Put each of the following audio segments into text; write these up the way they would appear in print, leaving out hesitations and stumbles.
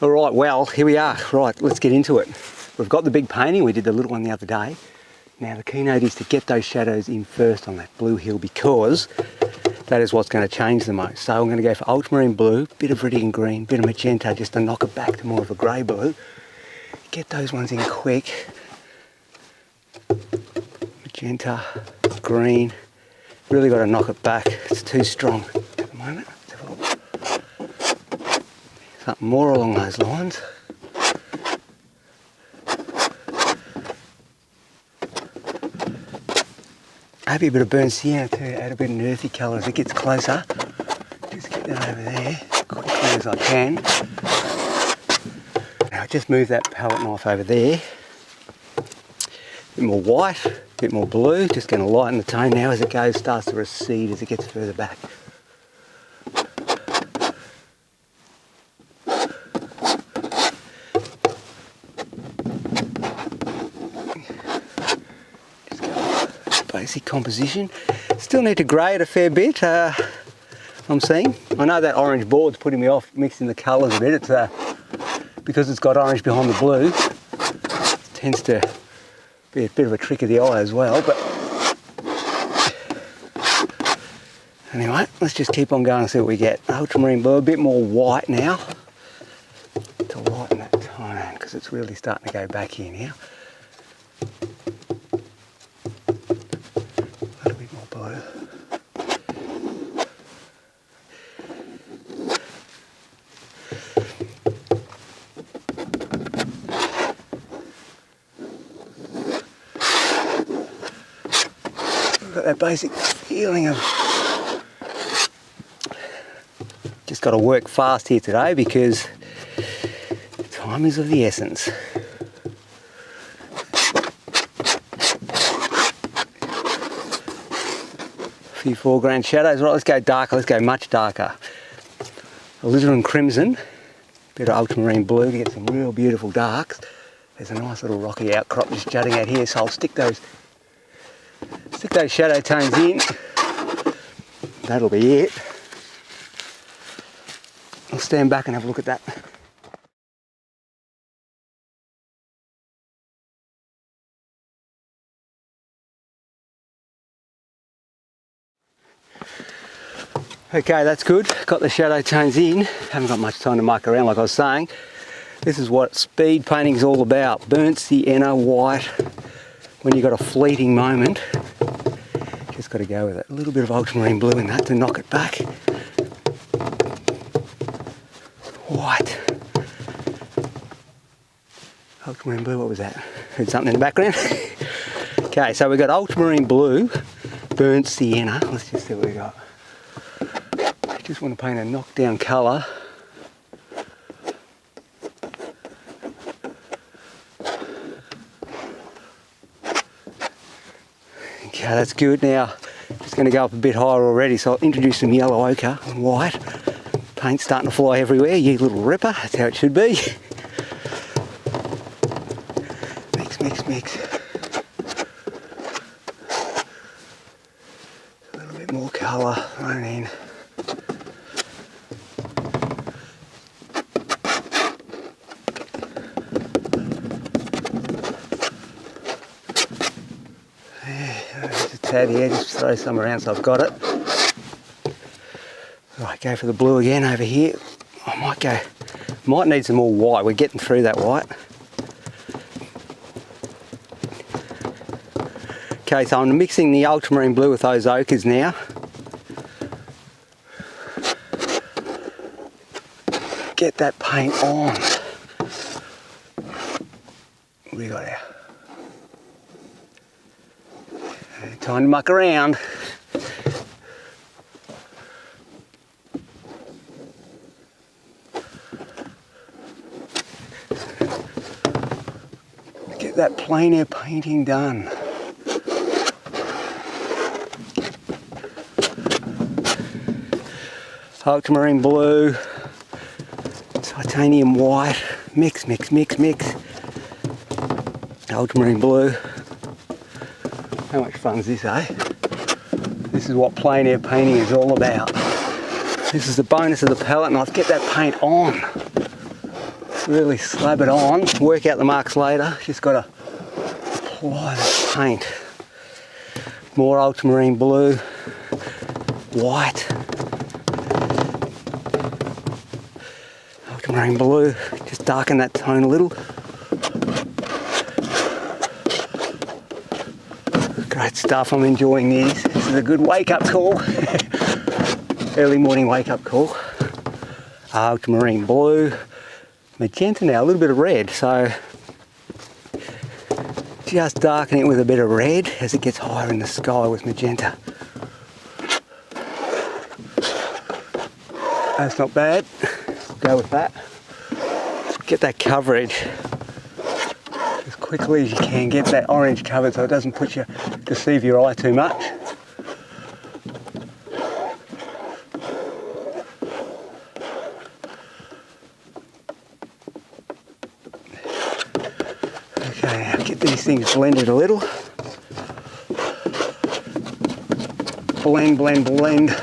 All right, well, here we are. Right, let's get into it. We've got the big painting. We did the little one the other day. Now the keynote is to get those shadows in first on that blue hill, because that is what's going to change the most. So I'm going to go for ultramarine blue, bit of viridian green, bit of magenta, just to knock it back to more of a grey blue. Get those ones in quick. Magenta, green. Really got to knock it back. It's too strong at the moment. Let's have a look. Something more along those lines. Maybe a bit of burnt sienna too, to add a bit of an earthy colour as it gets closer. Just get that over there, quickly as I can. Now just move that palette knife over there. A bit more white, a bit more blue. Just going to lighten the tone now as it goes, starts to recede as it gets further back. Basic composition. Still need to grey it a fair bit, I'm seeing. I know that orange board's putting me off mixing the colours a bit. It's because it's got orange behind the blue. It tends to be a bit of a trick of the eye as well, but anyway, let's just keep on going and see what we get. Ultramarine blue, a bit more white now to lighten that tone, because it's really starting to go back here now. Got that basic feeling of just got to work fast here today because time is of the essence. A few foreground shadows. Right, let's go darker. Let's go much darker. Alizarin crimson, bit of ultramarine blue to get some real beautiful darks. There's a nice little rocky outcrop just jutting out here, so I'll stick those shadow tones in. That'll be it. I'll stand back and have a look at that. Okay, that's good. Got the shadow tones in. Haven't got much time to muck around like I was saying. This is what speed painting is all about. Burnt sienna, white. When you've got a fleeting moment, just got to go with it. A little bit of ultramarine blue in that to knock it back. White. Ultramarine blue, what was that? Heard something in the background? Okay, so we've got ultramarine blue, burnt sienna. Let's just see what we got. Just want to paint a knockdown colour. Okay, that's good. Now, just going to go up a bit higher already, so I'll introduce some yellow ochre and white. Paint's starting to fly everywhere, you little ripper, that's how it should be. Mix, mix, mix. A little bit more colour thrown in. Here, just throw some around so I've got it. Right, go for the blue again over here. I might need some more white. We're getting through that white. Okay, so I'm mixing the ultramarine blue with those ochres now. Get that paint on. What do we got here? Time to muck around. Get that plein air painting done. Ultramarine blue, titanium white, mix, mix, mix, mix. Ultramarine blue. How much fun is this, eh? This is what plein air painting is all about. This is the bonus of the palette knife. Get that paint on. really slab it on, work out the marks later. Just got to apply the paint. More ultramarine blue, white, ultramarine blue, just darken that tone a little. Great stuff, I'm enjoying these. This is a good wake-up call. Early morning wake-up call. Ultramarine blue, magenta now, a little bit of red, so just darken it with a bit of red as it gets higher in the sky with magenta. That's not bad, we'll go with that. Get that coverage as quickly as you can, get that orange covered so it doesn't deceive your eye too much. Okay, now get these things blended a little. Blend, blend, blend.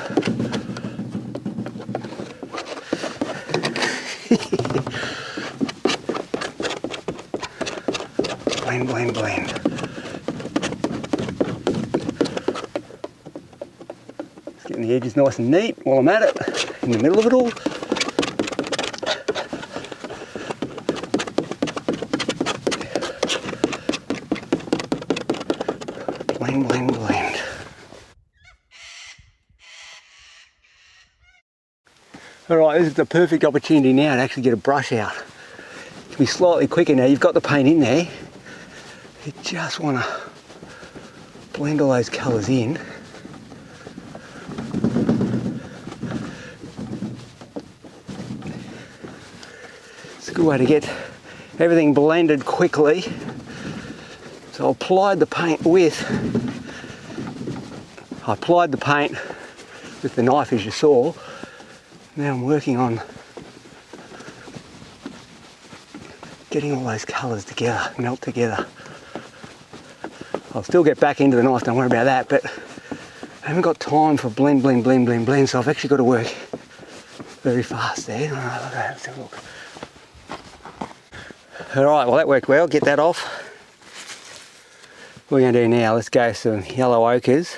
Blend, blend, blend. Just getting the edges nice and neat while I'm at it, in the middle of it all. Blend, blend, blend. Alright, this is the perfect opportunity now to actually get a brush out. It can be slightly quicker now, you've got the paint in there. You just want to blend all those colours in. It's a good way to get everything blended quickly. So I applied the paint with the knife as you saw. Now I'm working on getting all those colours together, melt together. I'll still get back into the knife, don't worry about that, but I haven't got time for blend, blend, blend, blend, blend, so I've actually got to work very fast there. Let's have a look. Alright, well that worked well, get that off. What we're going to do now, let's go some yellow ochres.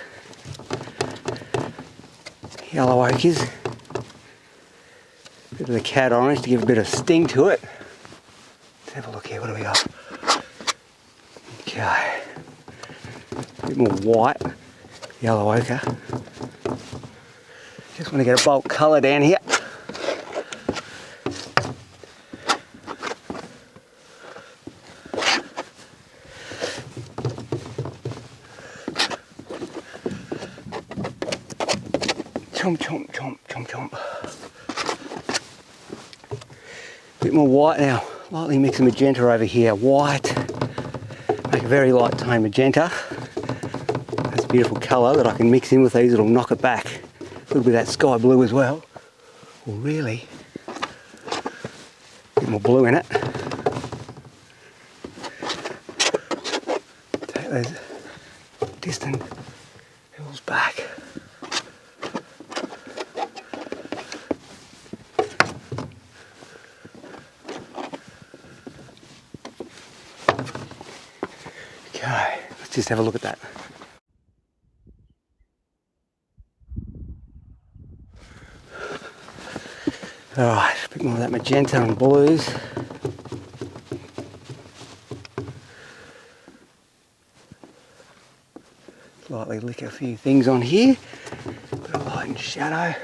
Yellow ochres. Bit of the cat orange to give a bit of sting to it. Let's have a look here, what do we got? Okay. A bit more white, yellow ochre. Just want to get a bulk colour down here. Chomp, chomp, chomp, chomp, chomp. Bit more white now. Lightly mix the magenta over here. White. Make a very light tone magenta. That's a beautiful colour that I can mix in with these. It'll knock it back. A little bit of that sky blue as well. Well, really, a bit more blue in it. Take those distant hills back. Okay, let's just have a look at that. Alright, a bit more of that magenta and blues. Slightly lick a few things on here. Bit of light and shadow.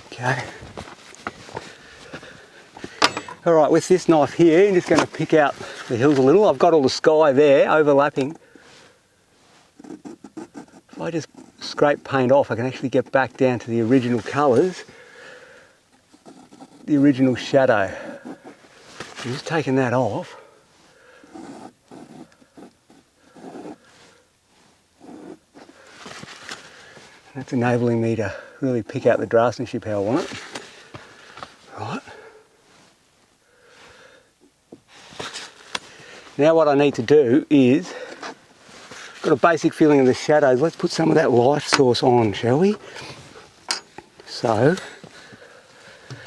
Okay. Alright, with this knife here, I'm just going to pick out the hills a little. I've got all the sky there overlapping. If I just scrape paint off, I can actually get back down to the original colours, the original shadow. I'm just taking that off. That's enabling me to really pick out the draftsmanship how I want it. Right. Now what I need to do is got a basic feeling of the shadows. Let's put some of that light source on, shall we? So,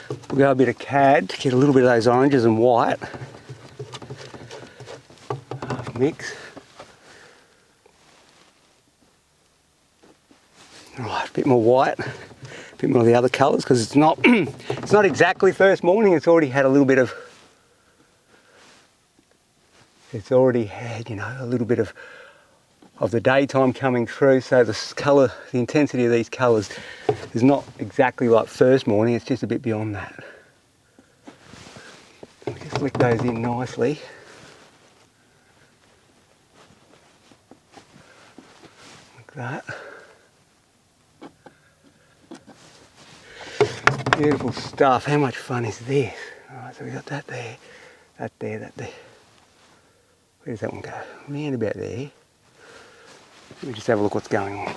we'll go a bit of CAD to get a little bit of those oranges and white. Half mix. Right, a bit more white, a bit more of the other colours, because it's not it's not exactly first morning. It's already had a little bit of, it's already had, you know, a little bit of the daytime coming through. So the colour, the intensity of these colours is not exactly like first morning. It's just a bit beyond that. Just flick those in nicely. Like that. Beautiful stuff. How much fun is this? Alright, so we got that there, that there, that there. Where does that one go? Round about there. Let me just have a look what's going on.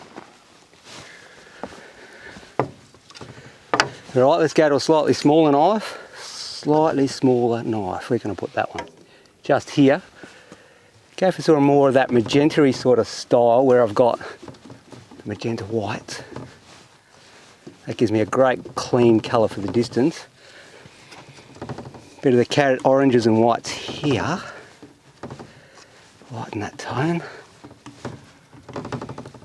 Alright, let's go to a slightly smaller knife. Slightly smaller knife. We're going to put that one just here. Go for sort of more of that magenta-y sort of style where I've got magenta white. That gives me a great clean colour for the distance. Bit of the carrot oranges and whites here. Lighten that tone.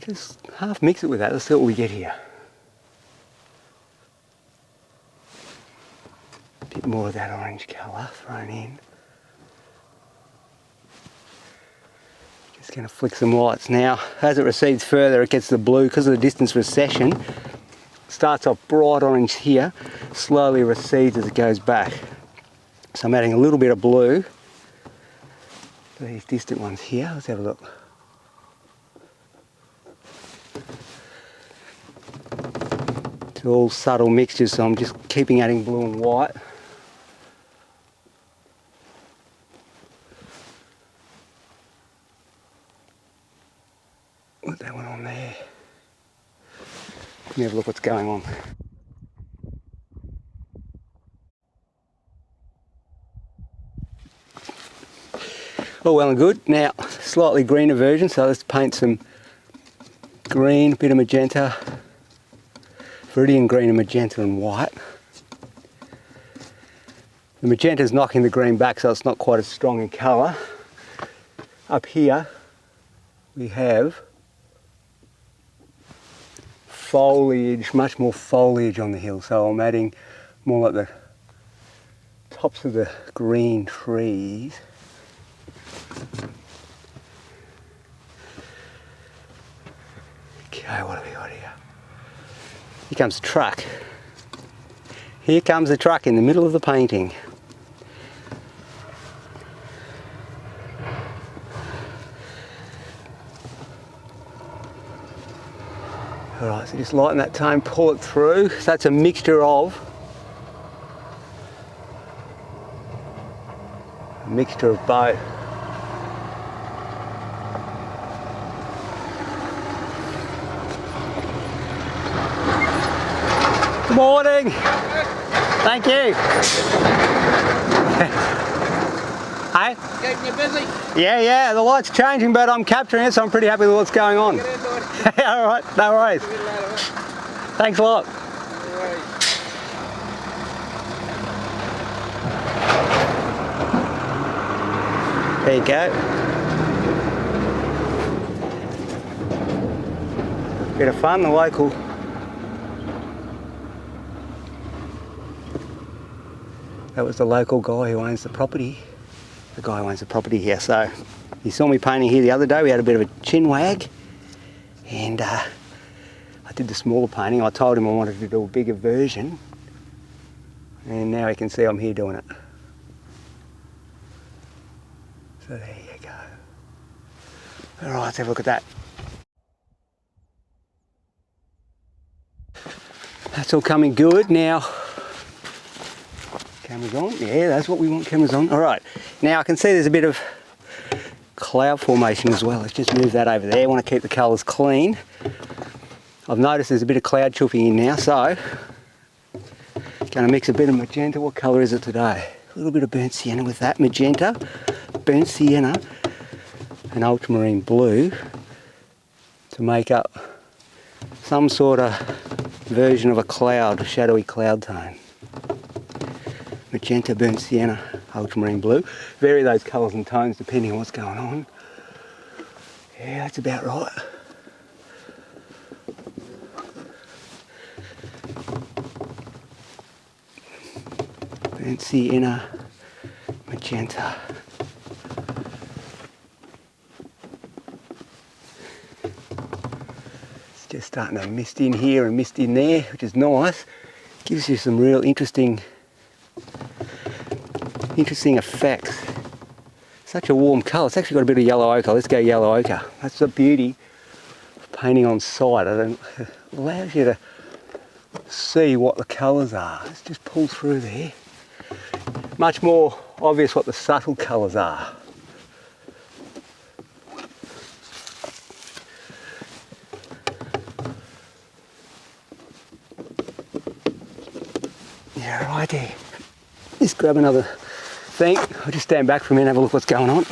Just half mix it with that. Let's see what we get here. A bit more of that orange colour thrown in. Just going to flick some whites now. As it recedes further, it gets the blue because of the distance recession. Starts off bright orange here, slowly recedes as it goes back. So I'm adding a little bit of blue to these distant ones here. Let's have a look. It's all subtle mixtures, so I'm just keeping adding blue and white. Put that one on there. Let me have a look what's going on. All well and good. Now, slightly greener version, so let's paint some green, a bit of magenta, viridian green and magenta and white. The magenta's knocking the green back, so it's not quite as strong in colour. Up here, we have foliage, much more foliage on the hill, so I'm adding more like the tops of the green trees. Okay, what have we got here? Here comes the truck. Here comes the truck in the middle of the painting. Alright, so just lighten that tone, pull it through. So that's a mixture of both. Good morning. Thank you. Hey? Keeping you busy? Yeah, the light's changing, but I'm capturing it, so I'm pretty happy with what's going on. Get into it. All right, no worries. See you later, mate. Thanks a lot. No worries. There you go. Bit of fun, the local. That was the local guy who owns the property. The guy who owns the property here. So he saw me painting here the other day. We had a bit of a chin wag. And I did the smaller painting. I told him I wanted to do a bigger version. And now he can see I'm here doing it. So there you go. All right, let's have a look at that. That's all coming good. Now, cameras on. Yeah, that's what we want, cameras on. All right, now I can see there's a bit of cloud formation as well. Let's just move that over there. I want to keep the colours clean. I've noticed there's a bit of cloud chooping in now, so going to mix a bit of magenta. What colour is it today? A little bit of burnt sienna with that magenta, burnt sienna, and ultramarine blue. to make up some sort of version of a cloud, a shadowy cloud tone. Magenta, burnt sienna, ultramarine blue. Vary those colours and tones depending on what's going on. Yeah, that's about right. Burnt sienna, magenta. It's just starting to mist in here and mist in there, which is nice. Gives you some real interesting effects. Such a warm colour. It's actually got a bit of yellow ochre. Let's go yellow ochre. That's the beauty of painting on site. It allows you to see what the colours are. Let's just pull through there. Much more obvious what the subtle colours are. Yeah, right there. Just grab another thing. I'll just stand back for a minute and have a look what's going on.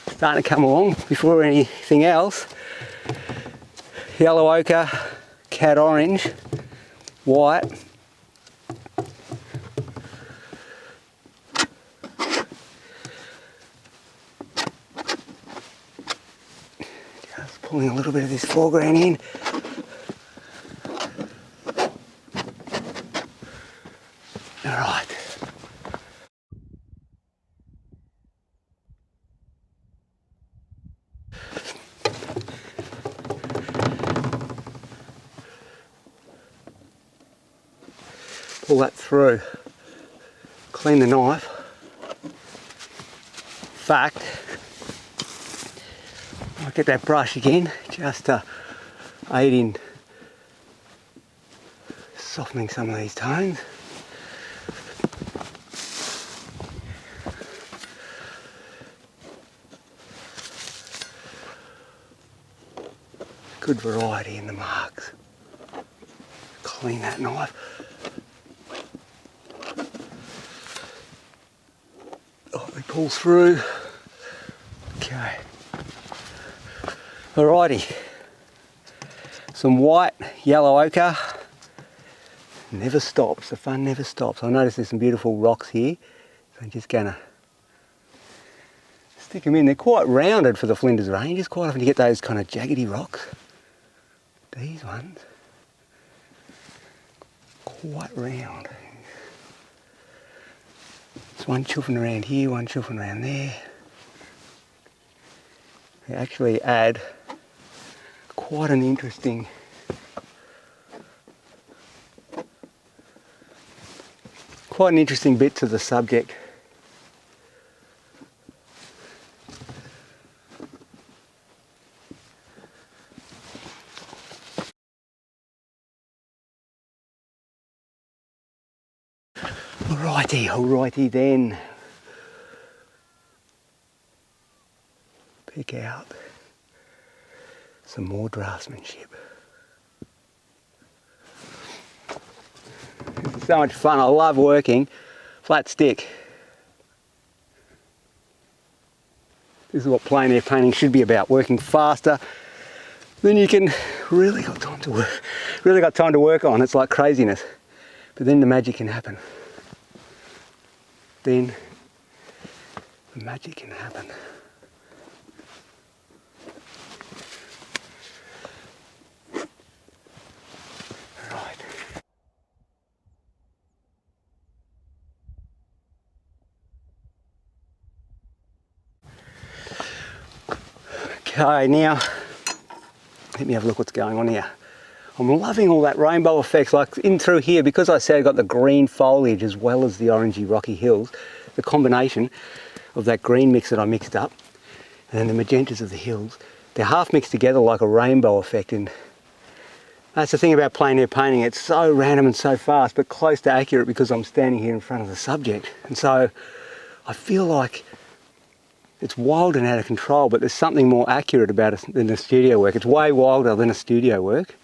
Starting to come along before anything else. Yellow ochre, cat orange, white. Just pulling a little bit of this foreground in. Alright. Pull that through. Clean the knife. Fact, I'll get that brush again just to aid in softening some of these tones. Good variety in the marks. Clean that knife. Oh, we pull through. Okay. Alrighty. Some white, yellow ochre. Never stops. The fun never stops. I notice there's some beautiful rocks here. So I'm just gonna stick them in. They're quite rounded for the Flinders Range. It's quite often you get those kind of jaggedy rocks. These ones, quite round. There's one chuffing around here, one chuffing around there. They actually add quite an interesting bit to the subject. Alrighty then. Pick out some more draftsmanship. This is so much fun. I love working flat stick. This is what plein air painting should be about, working faster. Then you can really got time to work on. It's like craziness. But then the magic can happen. Then the magic can happen. Right. Okay, now let me have a look what's going on here. I'm loving all that rainbow effects, like in through here, because I said I got the green foliage as well as the orangey rocky hills, the combination of that green mix that I mixed up and then the magentas of the hills, they're half mixed together like a rainbow effect. And that's the thing about plein air painting, it's so random and so fast but close to accurate because I'm standing here in front of the subject. And so I feel like it's wild and out of control, but there's something more accurate about it than the studio work. It's way wilder than a studio work.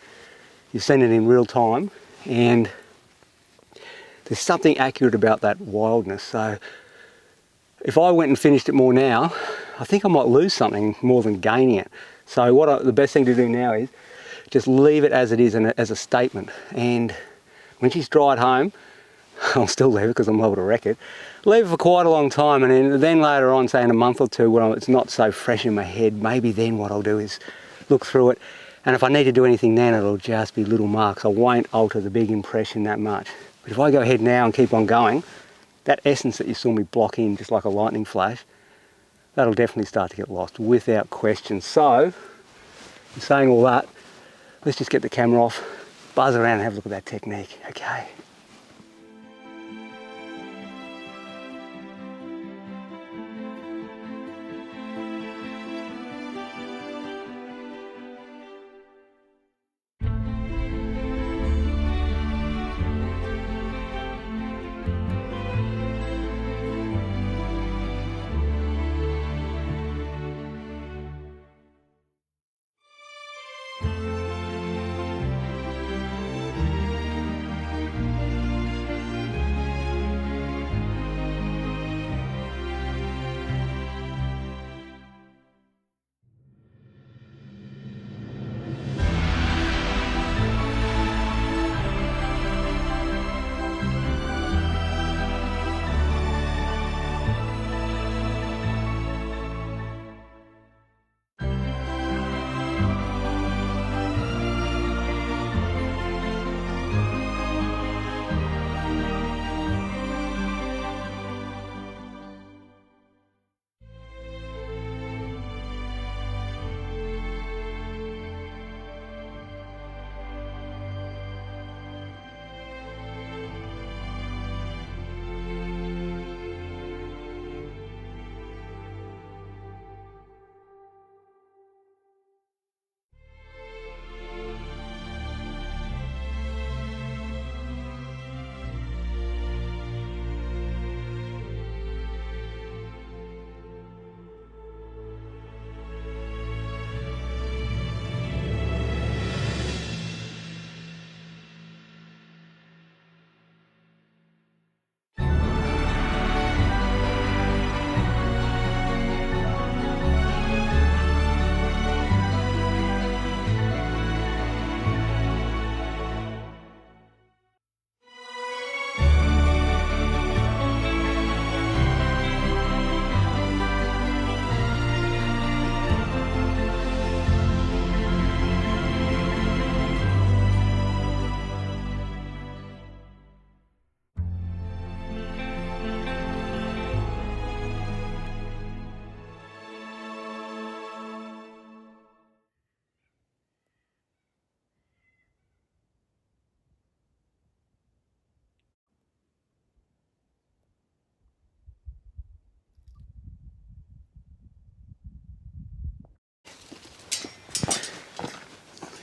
You've seen it in real time, and there's something accurate about that wildness. So if I went and finished it more now, I think I might lose something more than gaining it. So the best thing to do now is just leave it as it is and as a statement. And when she's dry at home, I'll still leave it because I'm able to wreck it. Leave it for quite a long time, and then later on, say in a month or two, when it's not so fresh in my head, maybe then what I'll do is look through it. And if I need to do anything then, it'll just be little marks. I won't alter the big impression that much. But if I go ahead now and keep on going, that essence that you saw me block in just like a lightning flash, that'll definitely start to get lost without question. So, in saying all that, let's just get the camera off, buzz around and have a look at that technique, okay?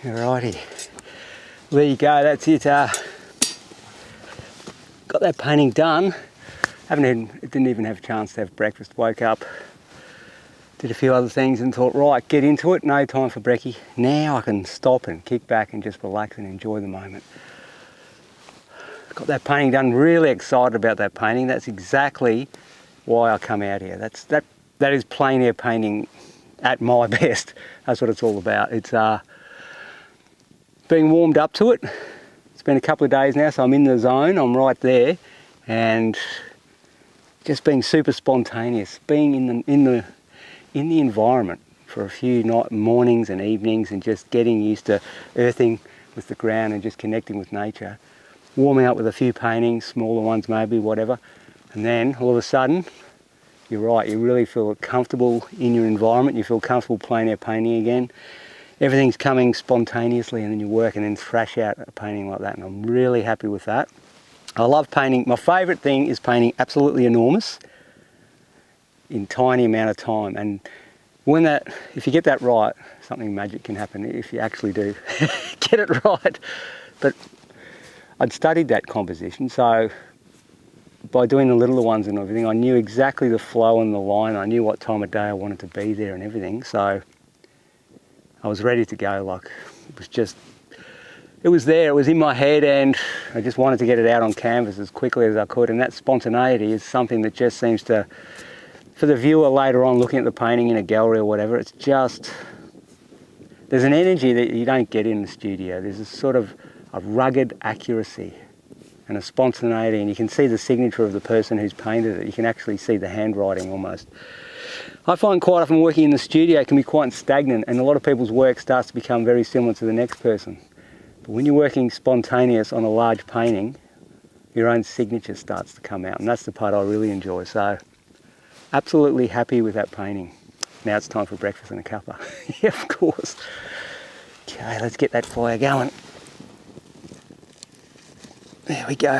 Alrighty, there you go, that's it. Got that painting done. Didn't even have a chance to have breakfast. Woke up, did a few other things and thought, right, get into it, no time for brekkie. Now I can stop and kick back and just relax and enjoy the moment. Got that painting done, really excited about that painting. That's exactly why I come out here. That is plein air painting at my best. That's what it's all about. It's being warmed up to it. It's been a couple of days now, so I'm in the zone, I'm right there, and just being super spontaneous, being in the environment for a few mornings and evenings, and just getting used to earthing with the ground and just connecting with nature, warming up with a few paintings, smaller ones maybe, whatever, and then all of a sudden, you're right, you really feel comfortable in your environment, you feel comfortable plein air painting again. Everything's coming spontaneously, and then you work and then thrash out a painting like that, and I'm really happy with that. I love painting. My favourite thing is painting absolutely enormous in tiny amount of time, and if you get that right, something magic can happen if you actually do get it right. But I'd studied that composition, so by doing the littler ones and everything, I knew exactly the flow and the line. I knew what time of day I wanted to be there and everything, so I was ready to go. Like, it was there, it was in my head, and I just wanted to get it out on canvas as quickly as I could. And that spontaneity is something that just seems to for the viewer later on looking at the painting in a gallery or whatever, it's just, there's an energy that you don't get in the studio. There's a sort of a rugged accuracy and a spontaneity, and you can see the signature of the person who's painted it. You can actually see the handwriting almost. I find quite often working in the studio can be quite stagnant, and a lot of people's work starts to become very similar to the next person. But when you're working spontaneous on a large painting, your own signature starts to come out, and that's the part I really enjoy. So absolutely happy with that painting. Now it's time for breakfast and a cuppa. Yeah, of course. Okay, let's get that fire going. There we go.